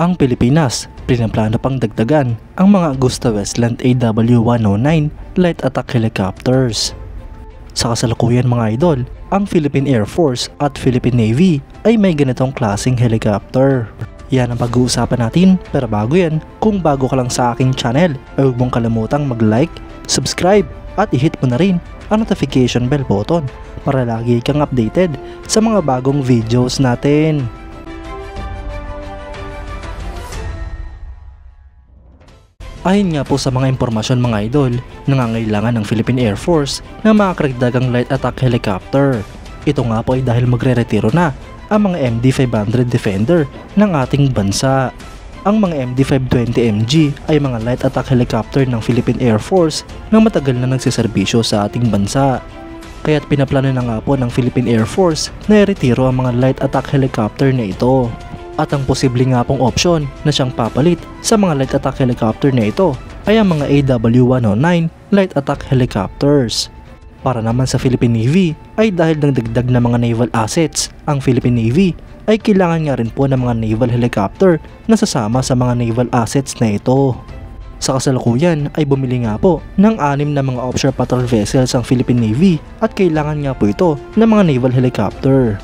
Ang Pilipinas, pinaplano pang dagdagan ang mga AgustaWestland AW109 light attack helicopters. Sa kasalukuyan mga idol, ang Philippine Air Force at Philippine Navy ay may ganitong klaseng helicopter. Yan ang pag-uusapan natin, pero bago yan, kung bago ka lang sa aking channel, ay huwag mong kalimutang mag-like, subscribe at i-hit mo na rin ang notification bell button para lagi kang updated sa mga bagong videos natin. Ayon nga po sa mga impormasyon mga idol, nangangailangan ng Philippine Air Force ng mga karagdagang light attack helicopter. Ito nga po ay dahil magre-retiro na ang mga MD-500 Defender ng ating bansa. Ang mga MD-520MG ay mga light attack helicopter ng Philippine Air Force na matagal na nagsiserbisyo sa ating bansa. Kaya't pinaplano na nga po ng Philippine Air Force na i-retiro ang mga light attack helicopter na ito. At ang posible nga pong opsyon na siyang papalit sa mga light attack helicopter na ito ay ang mga AW109 light attack helicopters. Para naman sa Philippine Navy ay dahil ng dagdag na mga naval assets, ang Philippine Navy ay kailangan nga rin po ng mga naval helicopter na sasama sa mga naval assets na ito. Sa kasalukuyan ay bumili nga po ng 6 na mga offshore patrol vessels ang Philippine Navy at kailangan nga po ito ng mga naval helicopter.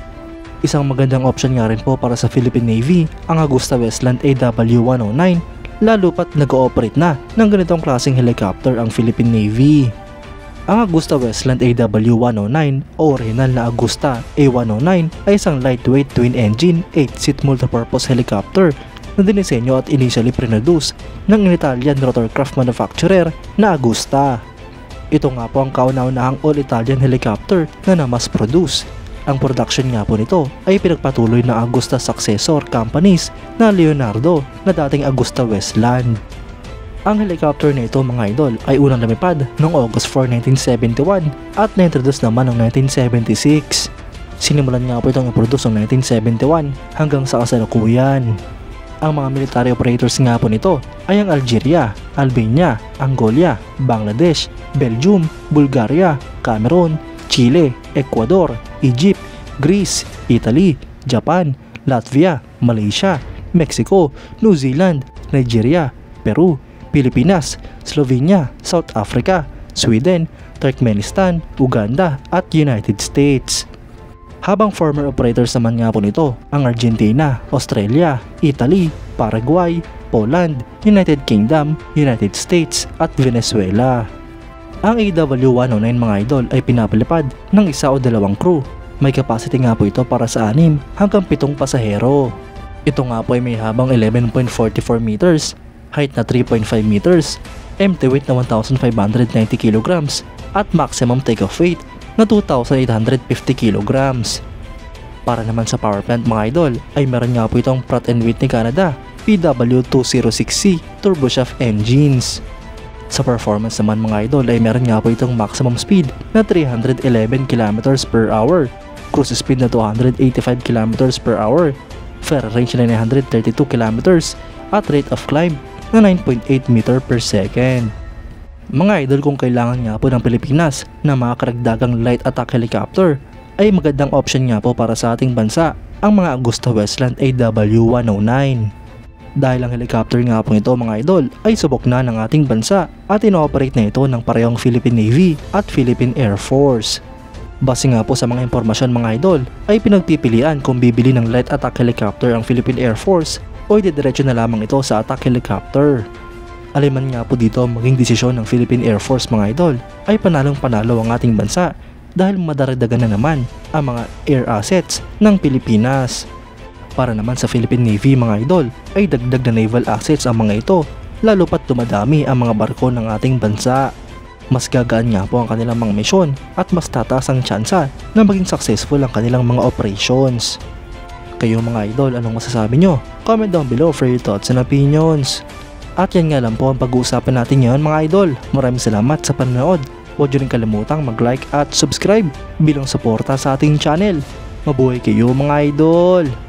Isang magandang option nga rin po para sa Philippine Navy ang AgustaWestland AW109 lalo pat nag-ooperate na ng ganitong klaseng helicopter ang Philippine Navy. Ang AgustaWestland AW109 o original na Agusta A109 ay isang lightweight twin-engine 8-seat multipurpose helicopter na dinisenyo at initially produce ng Italian rotorcraft manufacturer na Agusta. Ito nga po ang kauna-unahang all-Italian helicopter na na-mass produce. Ang production nga po nito ay pinagpatuloy ng Agusta successor companies na Leonardo na dating AgustaWestland. Ang helicopter na ito mga idol ay unang lumipad noong August 4, 1971 at na-introduce naman noong 1976. Sinimulan nga po itong i-produce noong 1971 hanggang sa kasalukuyan. Ang mga military operators nga po nito ay ang Algeria, Albania, Angola, Bangladesh, Belgium, Bulgaria, Cameroon, Chile, Ecuador, Egypt, Greece, Italy, Japan, Latvia, Malaysia, Mexico, New Zealand, Nigeria, Peru, Pilipinas, Slovenia, South Africa, Sweden, Turkmenistan, Uganda at United States. Habang former operators naman nga po nito ang Argentina, Australia, Italy, Paraguay, Poland, United Kingdom, United States at Venezuela. Ang AW109 mga idol ay pinapalipad ng 1 o 2 crew. May capacity nga po ito para sa 6 hanggang 7 pasahero. Ito nga po ay may habang 11.44 meters, height na 3.5 meters, empty weight na 1,590 kg at maximum takeoff weight na 2,850 kg. Para naman sa power plant mga idol ay meron nga po itong Pratt & Whitney Canada PW206C turboshaft engines. Sa performance naman mga idol ay meron nga po itong maximum speed na 311 km per hour, cruise speed na 285 km per hour, fair range na 932 km at rate of climb na 9.8 meter per second. Mga idol, kung kailangan nga po ng Pilipinas na mga karagdagang light attack helicopter ay magandang option nga po para sa ating bansa ang mga AgustaWestland AW109. Dahil ang helicopter nga po ito mga idol ay subok na ng ating bansa at ino-operate na ito ng parehong Philippine Navy at Philippine Air Force. Base nga po sa mga impormasyon mga idol ay pinagpipilian kung bibili ng light attack helicopter ang Philippine Air Force o ididiretso na lamang ito sa attack helicopter. Aliman nga po dito maging desisyon ng Philippine Air Force mga idol ay panalong panalo ang ating bansa dahil madaragdagan na naman ang mga air assets ng Pilipinas. Para naman sa Philippine Navy mga idol ay dagdag na naval assets ang mga ito lalo pat dumadami ang mga barko ng ating bansa. Mas gagaan nga po ang kanilang mga misyon at mas tataas ang tsansa na maging successful ang kanilang mga operations. Kayo mga idol, anong masasabi nyo? Comment down below for your thoughts and opinions. At yan nga lang po ang pag-uusapan natin ngayon mga idol. Maraming salamat sa panonood. Huwag nyo rin kalimutang mag-like at subscribe bilang suporta sa ating channel. Mabuhay kayo mga idol!